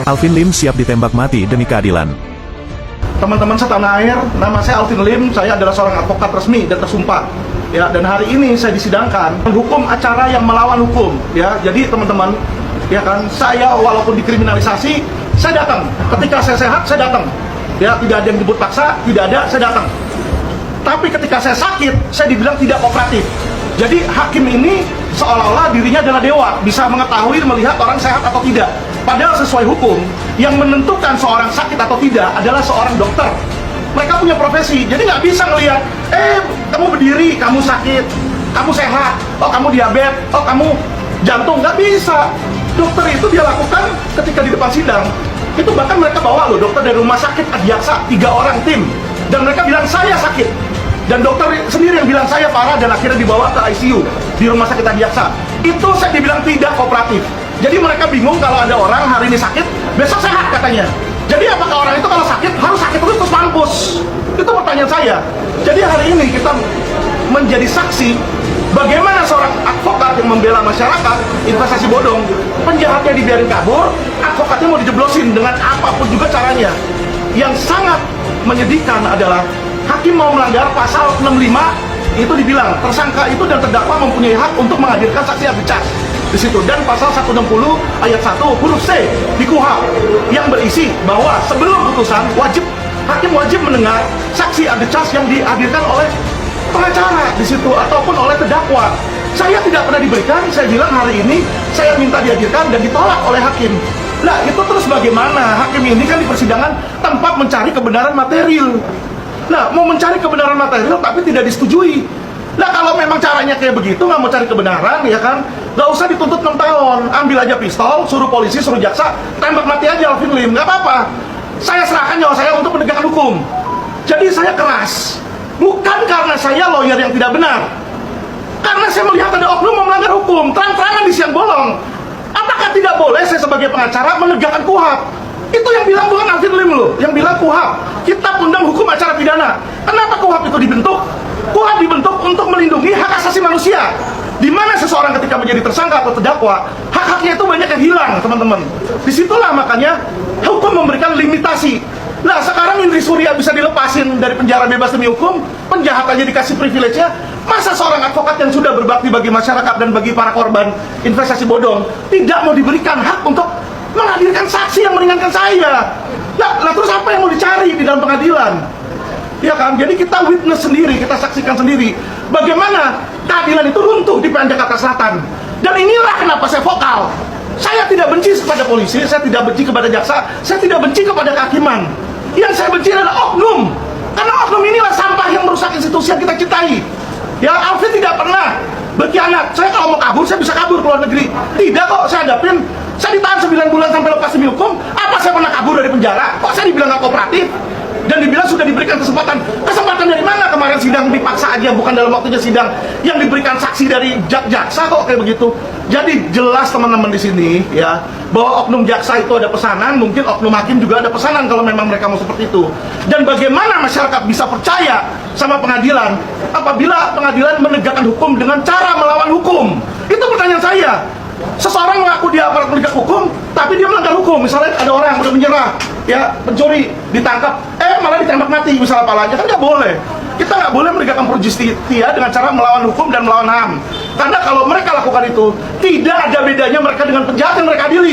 Alvin Lim siap ditembak mati demi keadilan. Teman-teman setanah air, nama saya Alvin Lim, saya adalah seorang advokat resmi dan tersumpah. Ya, dan hari ini saya disidangkan hukum acara yang melawan hukum. Ya, jadi teman-teman, ya kan, saya walaupun dikriminalisasi, saya datang. Ketika saya sehat, saya datang. Ya, tidak ada yang disebut paksa, tidak ada, saya datang. Tapi ketika saya sakit, saya dibilang tidak kooperatif. Jadi hakim ini seolah-olah dirinya adalah dewa, bisa mengetahui dan melihat orang sehat atau tidak. Padahal sesuai hukum, yang menentukan seorang sakit atau tidak adalah seorang dokter. Mereka punya profesi, jadi nggak bisa ngelihat, kamu berdiri, kamu sakit, kamu sehat, oh kamu diabetes, oh kamu jantung, nggak bisa. Dokter itu dia lakukan ketika di depan sidang. Itu bahkan mereka bawa loh dokter dari rumah sakit Adiaksa, 3 orang tim, dan mereka bilang saya sakit. Dan dokter sendiri yang bilang saya parah dan akhirnya dibawa ke ICU di rumah sakit Adiaksa. Itu saya dibilang tidak kooperatif. Jadi mereka bingung kalau ada orang hari ini sakit, besok sehat katanya. Jadi apakah orang itu kalau sakit harus sakit terus mampus? Itu pertanyaan saya. Jadi hari ini kita menjadi saksi bagaimana seorang advokat yang membela masyarakat investasi bodong, penjahatnya dibiarin kabur, advokatnya mau dijeblosin dengan apapun juga caranya. Yang sangat menyedihkan adalah hakim mau melanggar pasal 65, itu dibilang tersangka itu dan terdakwa mempunyai hak untuk menghadirkan saksi ahli cas di situ, dan pasal 160 ayat 1 huruf C di KUHP yang berisi bahwa sebelum putusan hakim wajib mendengar saksi ahli cas yang dihadirkan oleh pengacara di situ ataupun oleh terdakwa. Saya tidak pernah diberikan, saya bilang hari ini saya minta dihadirkan dan ditolak oleh hakim. Nah, itu terus bagaimana? Hakim ini kan di persidangan tempat mencari kebenaran material. Nah, mau mencari kebenaran material tapi tidak disetujui. Nah, kalau memang caranya kayak begitu, nggak mau cari kebenaran, ya kan, nggak usah dituntut 6 tahun. Ambil aja pistol, suruh polisi, suruh jaksa, tembak mati aja Alvin Lim, nggak apa-apa. Saya serahkan nyawa saya untuk menegakkan hukum. Jadi saya keras, bukan karena saya lawyer yang tidak benar. Karena saya melihat ada oknum mau melanggar hukum, terang-terangan di siang bolong. Apakah tidak boleh saya sebagai pengacara menegakkan KUHP? Itu yang bilang bukan Alvin Lim loh, yang bilang KUHP, Kitab Undang Hukum Acara Pidana. Kenapa KUHP itu dibentuk? KUHP dibentuk untuk melindungi hak asasi manusia. Di mana seseorang ketika menjadi tersangka atau terdakwa, hak-haknya itu banyak yang hilang, teman-teman. Disitulah makanya hukum memberikan limitasi. Nah, sekarang Indri Surya bisa dilepasin dari penjara bebas demi hukum, penjahat aja dikasih privilege-nya. Masa seorang advokat yang sudah berbakti bagi masyarakat dan bagi para korban investasi bodong tidak mau diberikan hak untuk menghadirkan saksi yang meringankan saya? Nah, terus apa yang mau dicari di dalam pengadilan? Ya kan, jadi kita witness sendiri, kita saksikan sendiri bagaimana keadilan itu runtuh di PN Jakarta Selatan. Dan inilah kenapa saya vokal. Saya tidak benci kepada polisi, saya tidak benci kepada jaksa, saya tidak benci kepada kehakiman. Yang saya benci adalah oknum. Karena oknum inilah sampah yang merusak institusi yang kita cintai. Ya, Alvin tidak pernah berkhianat. Saya kalau mau kabur, saya bisa kabur ke luar negeri. Tidak kok, saya hadapin. Saya ditahan 9 bulan sampai lepas demi hukum. Apa saya pernah kabur dari penjara? Kok saya dibilang nggak kooperatif? Dan dibilang sudah diberikan kesempatan. Kesempatan dari mana? Kemarin sidang dipaksa aja, bukan dalam waktunya sidang. Yang diberikan saksi dari jaksa kok kayak begitu. Jadi jelas teman-teman di sini ya, bahwa oknum jaksa itu ada pesanan, mungkin oknum hakim juga ada pesanan kalau memang mereka mau seperti itu. Dan bagaimana masyarakat bisa percaya sama pengadilan apabila pengadilan menegakkan hukum dengan cara melawan hukum? Itu pertanyaan saya. Seseorang mengaku dia aparat penegak hukum, tapi dia melanggar hukum. Misalnya ada orang yang udah menyerah, ya pencuri ditangkap, malah ditembak mati misalnya palanya, kan nggak boleh. Kita nggak boleh menegakkan pro justia dengan cara melawan hukum dan melawan HAM. Karena kalau mereka lakukan itu, tidak ada bedanya mereka dengan penjahat yang mereka adili.